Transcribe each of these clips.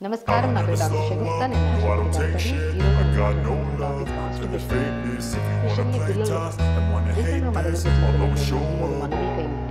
నమస్కారం. నా పేరు డాక్టర్ షగుప్తా. నేను న్యాచురోపతి డాక్టర్ని. ఈరోజు నేను మాట్లాడుతున్న టాపిక్ కాన్స్టిపేషన్. ఎస్పెషల్లీ పిల్లలు రీసెంట్గా మా దగ్గరికి వచ్చిన పిల్లలు 1 వీక్ అయిందండి.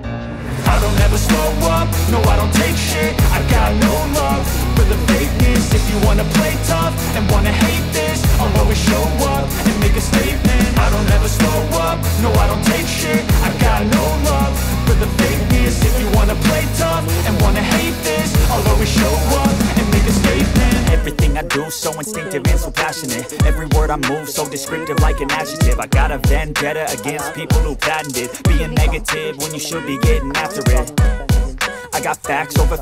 I don't ever slow up, no I don't take shit. I got no love for the fakeness. If you wanna play tough and wanna hate this, I'll always show up and make a statement. I don't ever slow up, no I don't take shit. I got no love for the fakeness. If you wanna play tough and wanna hate this, I'll always show up and make a statement. Everything I do so instinctive and so passionate. Every word I move so descriptive like an adjective. I got a vendetta against people who patented being negative when you should be getting after it. I got facts over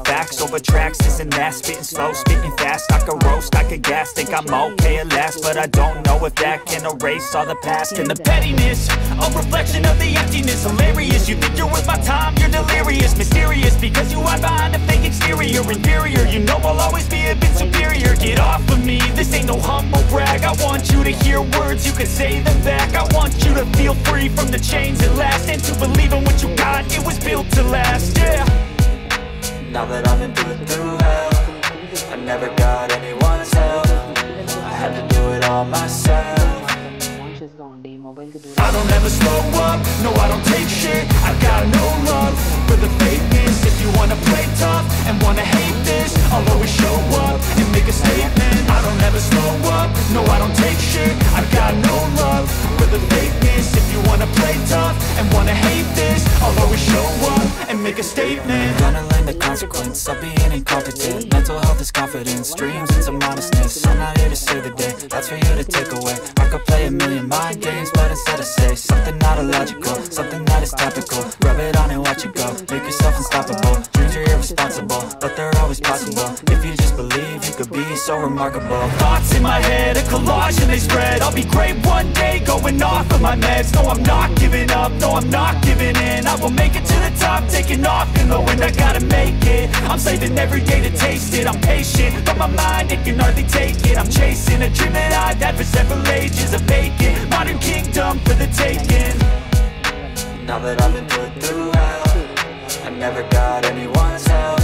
tracks, this and that. Spitting slow, spitting fast. I could roast, I could gas. Think I'm okay at last, but I don't know if that can erase all the past. And the pettiness, a reflection of the emptiness. Hilarious, you think you're worth my time, you're delirious. Mysterious, because you hide behind a fake exterior. Inferior, you know I'll always be a bit superior. Get off of me, this ain't no humble brag. I want you to hear words, you can say them back. I want you to feel free from the chains at last, and to believe in what you got, it was built to last, yeah. Now that I've been through hell, I never got anyone's help. I had to do it all myself. కాన్షియస్గా ఉండి మొబైల్కి దూరం. I don't ever slow up, no I don't take shit. I got no love for the fakeness. If you wanna play tough and wanna hate this, I'll always show up and make a statement. I don't ever slow up, no I don't take shit. I got no love for the fakeness. If you wanna play tough and wanna hate this, I'll always show up and make a statement. Gonna learn the consequence of being incompetent. Mental health is confidence, dreams and some honestness. I'm not here to save the day, that's for you to take away. I could play a million mind games, but instead I say something not illogical, something that is topical. Rub it on and watch it go, make yourself unstoppable. Dreams are irresponsible, but they're always possible. If you just believe, you could be so remarkable. Thoughts in my head, a collage and they spread. I'll be great one day, going off of my meds. No, I'm not giving up, no, I'm not giving in. I will make it to the top, taking off in the wind. I gotta make it, I'm saving every day to taste it. I'm patient, but my mind, it can hardly take it. I'm chasing a dream that I've had for several ages. A vacant, modern kingdom for the taking. Now that I've been put through hell, I never got anyone's help.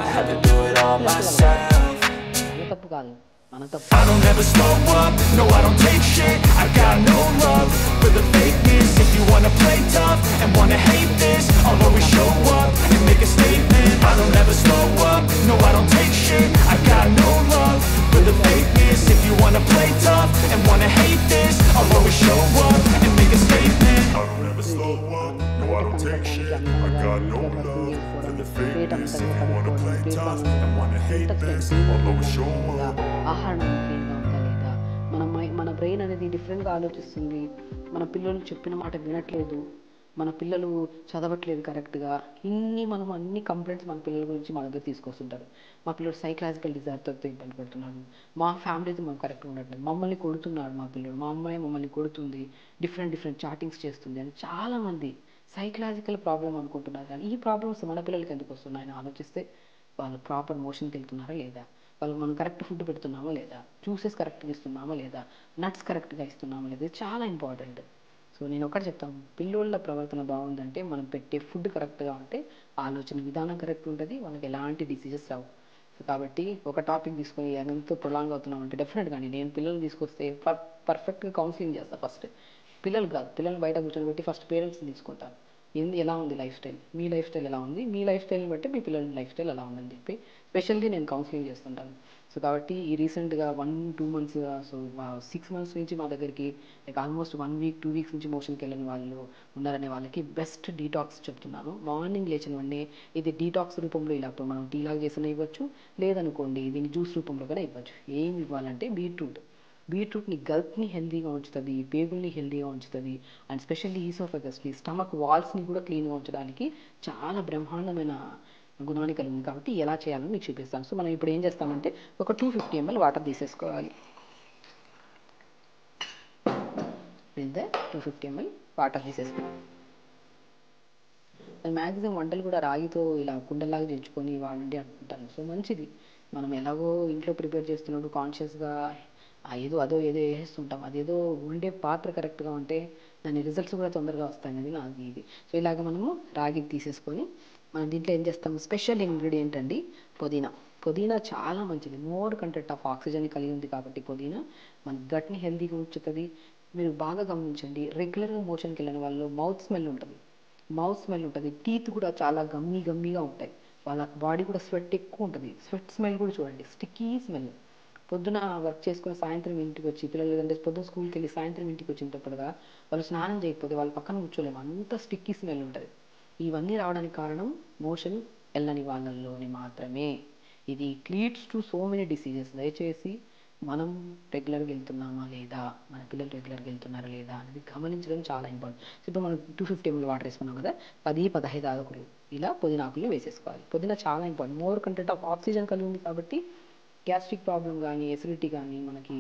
I had to do it all myself. మన తప్పు కాదు, మన తప్పు. I don't ever slow up, no I don't take shit. I got no love for the fakeness. If you wanna play tough and wanna hate this, I'll always show up and make a statement. I don't ever slow up, no I don't take shit. I got no love for the fakeness. If you wanna play tough and wanna hate this, I'll always show up and make a statement. I don't ever slow up, no I don't take shit. I got no love for the fakeness. If you wanna play tough and wanna hate this, I'll always show up. ఆహారం క్లీన్గా ఉందా లేదా, మన brain అనేది డిఫరెంట్గా ఆలోచిస్తుంది. మన పిల్లలు చెప్పిన మాట వినట్లేదు, మన పిల్లలు చదవట్లేదు కరెక్ట్గా. మనం అన్ని కంప్లైంట్స్ మన పిల్లల గురించి మన దగ్గర తీసుకొస్తుంటారు. మా పిల్లలు సైకలాజికల్ డిజార్డర్తో ఇబ్బంది పడుతున్నాడు, మా ఫ్యామిలీతో మేము కరెక్ట్గా ఉండట్లేదు, మమ్మల్ని కొడుతున్నాడు మా పిల్లడు, మా అమ్మాయి మమ్మల్ని కొడుతుంది, డిఫరెంట్ చాటింగ్స్ చేస్తుంది అని చాలామంది సైకలాజికల్ ప్రాబ్లం అనుకుంటున్నారు. కానీ ఈ ప్రాబ్లమ్స్ మన పిల్లలకి ఎందుకు వస్తున్నాయని ఆలోచిస్తే వాళ్ళు ప్రాపర్ మోషన్కి వెళ్తున్నారా లేదా, వాళ్ళకి మనం కరెక్ట్ ఫుడ్ పెడుతున్నామా లేదా, జ్యూసెస్ కరెక్ట్గా ఇస్తున్నామా లేదా, నట్స్ కరెక్ట్గా ఇస్తున్నామా లేదా, ఇది చాలా ఇంపార్టెంట్. సో నేను ఒకటి చెప్తాను, పిల్లోళ్ళ ప్రవర్తన బాగుందంటే మనం పెట్టే ఫుడ్ కరెక్ట్గా ఉంటే ఆలోచన విధానం కరెక్ట్ ఉంటుంది, వాళ్ళకి ఎలాంటి డిసీజెస్ రావు. సో కాబట్టి ఒక టాపిక్ తీసుకొని ఎంతో ప్రొలాంగ్ అవుతున్నాం అంటే డెఫినెట్గా నేను పిల్లల్ని తీసుకొస్తే పర్ఫెక్ట్గా కౌన్సిలింగ్ చేస్తాను. ఫస్ట్ పిల్లలు కాదు, పిల్లల్ని బయట కూర్చోబెట్టి ఫస్ట్ పేరెంట్స్ని తీసుకుంటాను. ఎలా ఉంది లైఫ్ స్టైల్, మీ లైఫ్ స్టైల్ ఎలా ఉంది, మీ లైఫ్ స్టైల్ని బట్టి మీ పిల్లల లైఫ్ స్టైల్ ఎలా ఉందని చెప్పి స్పెషల్లీ నేను కౌన్సిలింగ్ చేస్తుంటాను. సో కాబట్టి ఈ రీసెంట్గా 1-2 months, సో 6 months నుంచి మా దగ్గరికి లైక్ ఆల్మోస్ట్ 1 week 2 weeks నుంచి మోషన్కి వెళ్ళిన వాళ్ళు ఉన్నారనే వాళ్ళకి బెస్ట్ డీటాక్స్ చెప్తున్నాను. మార్నింగ్ లేచిన వెంటనే ఇది డీటాక్స్ రూపంలో ఇలా మనం టీ లాగా చేసిన ఇవ్వచ్చు, లేదనుకోండి దీన్ని జ్యూస్ రూపంలో కూడా ఇవ్వచ్చు. ఏం ఇవ్వాలంటే బీట్రూట్ని గల్ప్ని హెల్దీగా ఉంచుతుంది, పేగుల్ని హెల్దీగా ఉంచుతుంది, అండ్ స్పెషల్లీ ఈసోఫెగస్ని స్టమక్ వాల్స్ని కూడా క్లీన్గా ఉంచడానికి చాలా బ్రహ్మాండమైన గుణాన్ని కలిగింది. కాబట్టి ఎలా చేయాలని మీకు చూపిస్తాను. సో మనం ఇప్పుడు ఏం చేస్తామంటే ఒక 250 ml వాటర్ తీసేసుకోవాలి. 250 ml వాటర్ తీసేసుకోవాలి. మ్యాక్సిమం వంటలు కూడా రాగితో ఇలా కుండలాగా చేయించుకొని వాడండి అనుకుంటాను. సో మంచిది, మనం ఎలాగో ఇంట్లో ప్రిపేర్ చేస్తున్నప్పుడు కాన్షియస్గా ఏదో వేస్తుంటాం. అదేదో ఉండే పాత్ర కరెక్ట్గా ఉంటే దాని రిజల్ట్స్ కూడా తొందరగా వస్తాయని నాకు ఇది. సో ఇలాగ మనము రాగి తీసేసుకొని మనం దీంట్లో ఏం చేస్తాము, స్పెషల్ ఇంగ్రీడియంట్ అండి పుదీనా. పుదీనా చాలా మంచిది. మోర్ కంటెంట్ ఆఫ్ ఆక్సిజన్ కలిగి ఉంది కాబట్టి పుదీనా మన గట్‌ని హెల్తీగా ఉంచుతది. మీరు బాగా గమనించండి, రెగ్యులర్‌గా మోషన్‌కి వెళ్ళిన వాళ్ళు మౌత్ స్మెల్ ఉంటది. మౌత్ స్మెల్ ఉంటది. టీత్ కూడా చాలా గమ్మీగా ఉంటాయి. వాళ్ళ బాడీ కూడా స్వెట్ ఎక్కువ ఉంటది. స్వెట్ స్మెల్ కూడా చూడండి, స్టిక్కీ స్మెల్. పొద్దున వర్క్ చేసుకొని సాయంత్రం ఇంటికి వచ్చి పిల్లలు లేదంటే పొద్దున స్కూల్‌కి వెళ్ళి సాయంత్రం ఇంటికి వచ్చేటప్పుడుగా వాళ్ళు స్నానం చేయకపోతే వాళ్ళ పక్కన కూర్చోలేము. అంత స్టిక్కీ స్మెల్ ఉంటది. ఇవన్నీ రావడానికి కారణం మోషన్ ఎళ్ళని వాళ్ళలోని మాత్రమే. ఇది leads to so many diseases. దయచేసి మనం రెగ్యులర్‌గా వెళ్తున్నామా లేదా, మన పిల్లలు రెగ్యులర్‌గా వెళ్తున్నారా లేదా అనేది గమనించడం చాలా ఇంపార్టెంట్. ఇప్పుడు మనం 250 ml వాటర్ వేసుకున్నాం కదా, 10, 15 ఆకులు ఇలా పుదీనా ఆకులు వేసేసుకోవాలి. పుదీనా చాలా important. More content of oxygen కలిగి ఉంది కాబట్టి గ్యాస్ట్రిక్ ప్రాబ్లం కానీ, ఎసిడిటీ కానీ, మనకి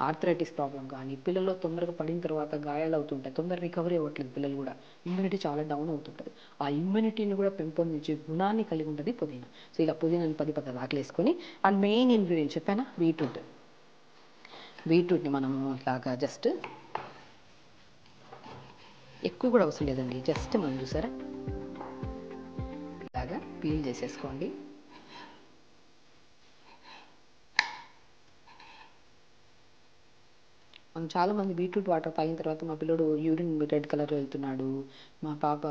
ఆర్థరైటిస్ ప్రాబ్లం కానీ, పిల్లల్లో తొందరగా పడిన తర్వాత గాయాలు అవుతుంటాయి. తొందరగా రికవరీ అవ్వట్లేదు పిల్లలు కూడా. ఇమ్యూనిటీ చాలా డౌన్ అవుతుంటుంది. ఆ ఇమ్యూనిటీని కూడా పెంపొందించే గుణాన్ని కలిగి ఉంటుంది పుదీనా. సో ఇలా పుదీనాని 10, 15 ఆకులు వేసుకొని, అండ్ మెయిన్ ఇంగ్రీడియంట్ చెప్పానా, బీట్రూట్. బీట్రూట్ని మనము ఇలాగా జస్ట్ ఎక్కువ కూడా అవసరం లేదండి, జస్ట్ మనం చూసారా ఇలాగా పీల్ చేసేసుకోండి. మనం చాలామంది బీట్రూట్ వాటర్ తాగిన తర్వాత మా పిల్లడు యూరిన్ రెడ్ కలర్ వెళ్తున్నాడు, మా పాప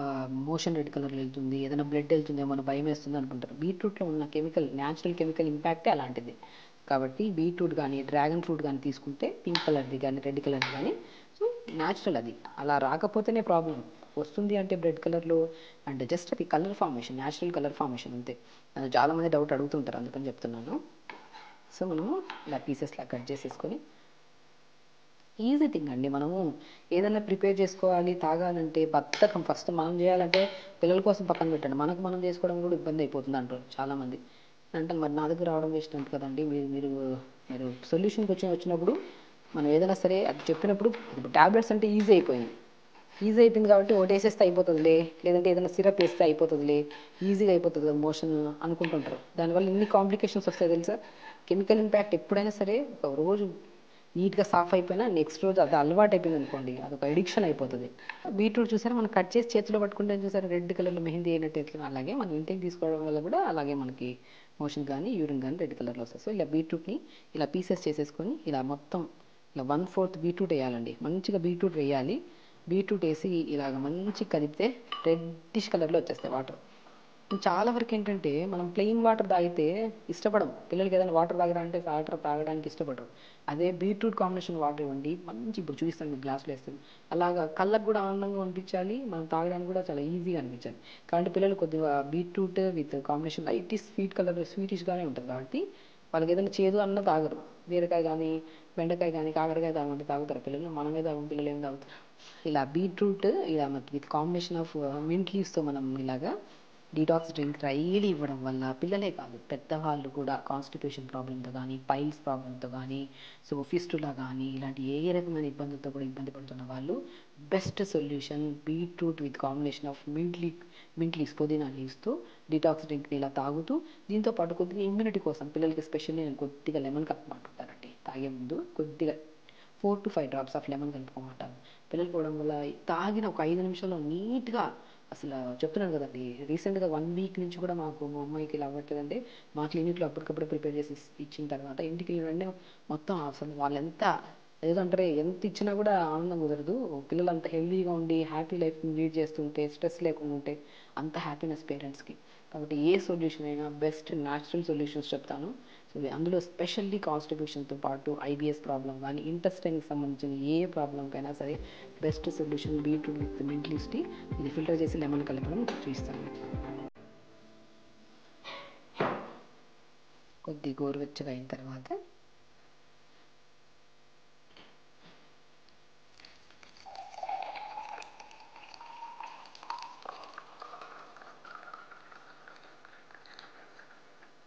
మోషన్ రెడ్ కలర్ వెళ్తుంది, ఏదైనా బ్లడ్ వెళ్తుందేమో అని భయం వేస్తుంది అనుకుంటారు. బీట్రూట్లో ఉన్న కెమికల్, న్యాచురల్ కెమికల్ ఇంపాక్టే అలాంటిది. కాబట్టి బీట్రూట్ కానీ డ్రాగన్ ఫ్రూట్ కానీ తీసుకుంటే పింక్ కలర్ది కానీ రెడ్ కలర్ది కానీ, సో న్యాచురల్ అది. అలా రాకపోతేనే ప్రాబ్లం. వస్తుంది అంటే రెడ్ కలర్లో అంటే జస్ట్ అది colour formation, natural colour formation అంతే. చాలామంది డౌట్ అడుగుతుంటారు, అందుకని చెప్తున్నాను. సో మనము ఇలా పీసెస్లా కట్ చేసేసుకొని, ఈజీ థింగ్ అండి. మనము ఏదైనా ప్రిపేర్ చేసుకోవాలి తాగాలంటే బద్ధకం. ఫస్ట్ మనం చేయాలంటే పిల్లల కోసం పక్కన పెట్టండి, మనకు మనం చేసుకోవడం కూడా ఇబ్బంది అయిపోతుంది అంటారు చాలామంది. అంటే మరి నా దగ్గర రావడం వేస్ట్ అంత కదండి. మీరు మీరు మీరు సొల్యూషన్కి వచ్చినప్పుడు మనం ఏదైనా సరే అది చెప్పినప్పుడు, ట్యాబ్లెట్స్ అంటే ఈజీ అయిపోయింది. ఈజీ అయిపోయింది కాబట్టి ఒకటి వేసేస్తే అయిపోతుందిలే, లేదంటే ఏదైనా సిరప్ వేస్తే అయిపోతుందిలే, ఈజీగా అయిపోతుంది కదా మోషన్ అనుకుంటుంటారు. దానివల్ల ఎన్ని కాంప్లికేషన్స్ వస్తాయి తెలుసా. కెమికల్ ఇంపాక్ట్ ఎప్పుడైనా సరే, ఒక రోజు నీట్గా సాఫ్ అయిపోయినా నెక్స్ట్ రోజు అది అలవాటు అయిపోయింది అనుకోండి, అదొక ఎడిక్షన్ అయిపోతుంది. బీట్రూట్ చూసారా, మనం కట్ చేసి చేతిలో పట్టుకుంటే చూసారా రెడ్ కలర్లో మెహందీ అయినట్టు ఎట్లా, అలాగే మనం ఇంటికి తీసుకోవడం వల్ల కూడా అలాగే మనకి మోషన్ కానీ యూరిన్ కానీ రెడ్ కలర్లో వస్తుంది. సో ఇలా బీట్రూట్ని ఇలా పీసెస్ చేసేసుకొని ఇలా మొత్తం ఇలా 1/4 బీట్రూట్ వేయాలండి. మంచిగా బీట్రూట్ వేయాలి. బీట్రూట్ వేసి ఇలాగ మంచిగా కలిపితే రెడ్డిష్ కలర్లో వచ్చేస్తాయి వాటర్. చాలా వరకు ఏంటంటే మనం ప్లెయిన్ వాటర్ తాగితే ఇష్టపడం. పిల్లలకి ఏదైనా వాటర్ తాగరా అంటే వాటర్ తాగడానికి ఇష్టపడరు. అదే బీట్రూట్ కాంబినేషన్ వాటర్ ఇవ్వండి, మంచి, ఇప్పుడు చూపిస్తాను మీకు గ్లాసులో వేస్తాను, అలాగా కళ్ళకు కూడా ఆనందంగా అనిపించాలి, మనం తాగడానికి కూడా చాలా ఈజీగా అనిపించాలి. కాబట్టి పిల్లలు కొద్దిగా beetroot with combination light sweet colour, స్వీటిష్గానే ఉంటుంది కాబట్టి వాళ్ళకి ఏదైనా చేదు అన్న తాగరు. బీరకాయ కానీ, బెండకాయ కానీ, కాకరకాయ తాగమంటే తాగుతారు పిల్లలు, మనమే తాగం, పిల్లలు ఏం తాగుతారు. ఇలా బీట్రూట్ ఇలా విత్ కాంబినేషన్ ఆఫ్ మింట్ లీవ్స్తో మనం ఇలాగా డీటాక్స్ డ్రింక్ డైలీ ఇవ్వడం వల్ల పిల్లలే కాదు పెద్దవాళ్ళు కూడా కాన్స్టిపేషన్ ప్రాబ్లంతో కానీ, పైల్స్ ప్రాబ్లంతో కానీ, సో ఫిస్టులా కానీ, ఇలాంటి ఏ రకమైన ఇబ్బందులతో కూడా ఇబ్బంది పడుతున్న వాళ్ళు best solution beetroot with combination of mint leaves, పుదీనా లీవ్స్తో డీటాక్స్ డ్రింక్ని ఇలా తాగుతూ, దీంతో పాటు కొద్దిగా ఇమ్యూనిటీ కోసం పిల్లలకి స్పెషల్లీ నేను కొద్దిగా లెమన్ కలుపుకుంటానండి తాగే ముందు. కొద్దిగా 4 to 5 drops ఆఫ్ లెమన్ కలుపుకోమంటాను. పిల్లలు పోవడం వల్ల తాగిన ఒక 5 నిమిషాల్లో నీట్గా, అసలు చెప్తున్నాను కదండి, రీసెంట్గా 1 వీక్ నుంచి కూడా మాకు మా అమ్మాయికి ఇలా అవ్వట్లేదంటే మా క్లినిక్లో అప్పటికప్పుడు ప్రిపేర్ చేసి ఇచ్చిన తర్వాత ఇంటికి వెళ్ళిన వెంటనే మొత్తం అసలు వాళ్ళు ఎంత ఏదంటారే ఎంత ఇచ్చినా కూడా ఆనందం కుదరదు. పిల్లలు అంత హెల్దీగా ఉండి హ్యాపీ లైఫ్ లీడ్ చేస్తుంటే, స్ట్రెస్ లేకుండా ఉంటే అంత హ్యాపీనెస్ పేరెంట్స్కి. కాబట్టి ఏ సొల్యూషన్ అయినా బెస్ట్ న్యాచురల్ సొల్యూషన్స్ చెప్తాను. సో అందులో స్పెషల్లీ కాన్స్టిట్యూషన్తో పాటు ఐబిఎస్ ప్రాబ్లం కానీ, ఇంటెస్టైన్కి సంబంధించిన ఏ ప్రాబ్లంకైనా సరే best solution beetroot with mint leaves tea. ఇది ఫిల్టర్ చేసి లెమన్ కలపడం చూస్తాను. కొద్ది గోరువెచ్చగా అయిన తర్వాత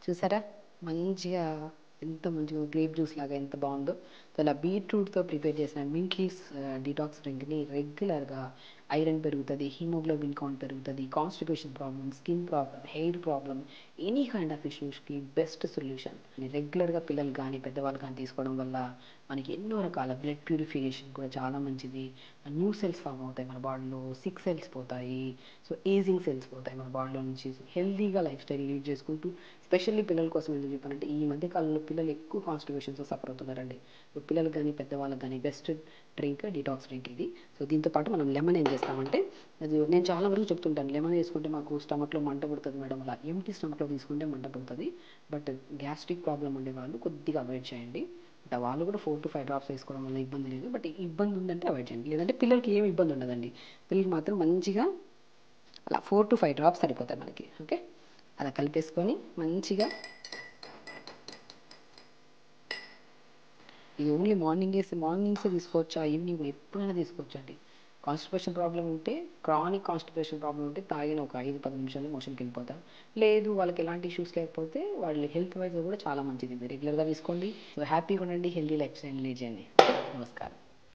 చూసారా మంచిగా, ఎంత మంచిగా గ్రేప్ జ్యూస్ లాగా ఎంత బాగుందో. సో అలా బీట్రూట్తో ప్రిపేర్ చేసిన మింట్ లీవ్స్ డీటాక్స్ డ్రింక్ని రెగ్యులర్గా ఐరన్ పెరుగుతుంది, హీమోగ్లోబిన్ కౌంట్ పెరుగుతుంది, constipation problem, skin problem, hair problem, any kind of ఇష్యూస్కి బెస్ట్ సొల్యూషన్. రెగ్యులర్గా పిల్లలు కానీ పెద్దవాళ్ళు కానీ తీసుకోవడం వల్ల మనకి ఎన్నో రకాల బ్లడ్ ప్యూరిఫికేషన్ కూడా చాలా మంచిది. న్యూ సెల్స్ ఫామ్ అవుతాయి మన బాడీలో, సిక్ సెల్స్ పోతాయి, సో ఏజింగ్ సెల్స్ పోతాయి మన బాడీలో నుంచి. హెల్తీగా లైఫ్ స్టైల్ లీడ్ చేసుకుంటూ స్పెషల్లీ పిల్లల కోసం ఎందుకు చెప్పానంటే ఈ మధ్య కాలంలో పిల్లలు ఎక్కువ కాన్స్టిపేషన్తో సఫర్ అవుతున్నారండి. సో పిల్లలకు కానీ పెద్దవాళ్ళకి కానీ బెస్ట్ డ్రింక్ డిటాక్స్ డ్రింక్ ఇది. సో దీంతో పాటు మనం లెమన్ ఏం చేస్తామంటే అది నేను చాలా వరకు చెప్తుంటాను, లెమన్ వేసుకుంటే మాకు స్టమక్లో మంట పుడుతుంది మేడం, అలా ఎంటీ స్టమక్లో తీసుకుంటే మంట పుడుతుంది. బట్ గ్యాస్ట్రిక్ ప్రాబ్లం ఉండే వాళ్ళు కొద్దిగా అవాయిడ్ చేయండి. అంటే వాళ్ళు కూడా 4 to 5 డ్రాప్స్ వేసుకోవడం వల్ల ఇబ్బంది లేదు. బట్ ఇబ్బంది ఉందంటే అవాయిడ్ చేయండి. లేదంటే పిల్లలకి ఏమి ఇబ్బంది ఉండదండి. పిల్లలకి మాత్రం మంచిగా అలా 4 to 5 డ్రాప్స్ సరిపోతాయి మనకి. ఓకే, అలా కలిపేసుకొని మంచిగా ఇది ఓన్లీ మార్నింగ్సే తీసుకోవచ్చా, ఈవినింగ్ ఎప్పుడైనా తీసుకోవచ్చండి. కాన్స్టిపేషన్ ప్రాబ్లం ఉంటే, క్రానిక్ కాన్స్టిపేషన్ ప్రాబ్లం ఉంటే తాగిన ఒక 5-10 నిమిషాలు మోషన్కి వెళ్ళిపోతాం. లేదు వాళ్ళకి ఎలాంటి ఇష్యూస్ లేకపోతే వాళ్ళు హెల్త్ వైజ్ కూడా చాలా మంచిది. రెగ్యులర్గా తీసుకోండి. సో హ్యాపీగా ఉండండి, హెల్తీ లైఫ్ స్టైల్ లీడ్ చేయండి. నమస్కారం.